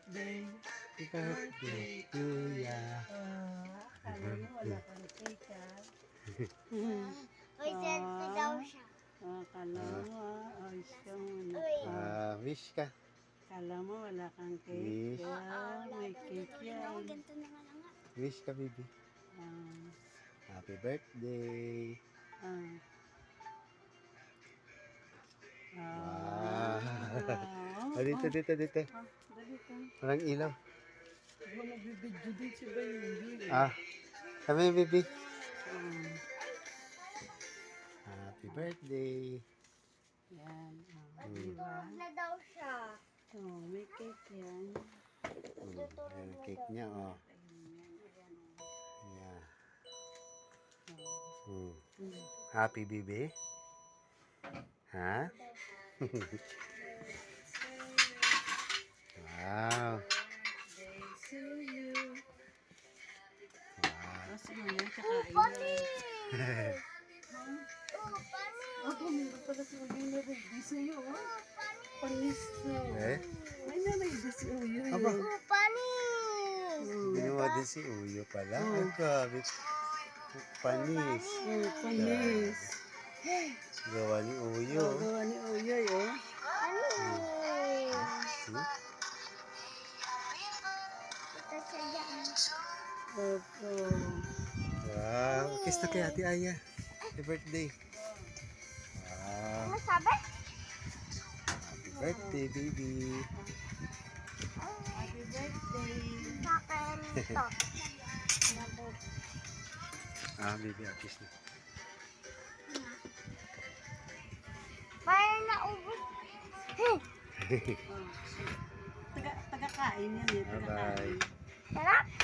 birthday. Happy birthday to ya. Akala mo wala kang cake, ha? Uy, selfie daw siya. Akala mo, ayos ka muna. Uy. Wish ka. Akala mo wala kang cake. Wish. May cake yan. Ganito na nga lang nga. Wish ka, baby. Ah, Happy birthday. ah. Ah, dito. Dali ka. Walang ilaw. Huwag magbibidyo din si Baby. Kami, baby. Ah, Happy birthday. yan. Diba? Na daw siya. Oh, may cake yan. Ayan, cake niya, oh. Yeah. Happy, baby. Ha? Wow. Birthday to you. Wow. Tapos mamaya kakain na. Panis! Oh, meron pala si Uyo na ready sa'yo. Panis na. Eh? May na ready si Uyo. Aba. Panis! Ginawa din si Uyo pala. Ang grabe. Panis. Panis. Gawa ni Uyo. Gawa ni Uyo, oh. Panis! Hmm? Ito siya dyan. Opo. Wow. Kiss na kay Ate Aya. Happy birthday. Wow. Ano sabi? Happy birthday, baby. Happy birthday. Sa akin ito. Baby, kiss na. Parang naubos. Taga-kain yan eh. Bye-bye. Sarap!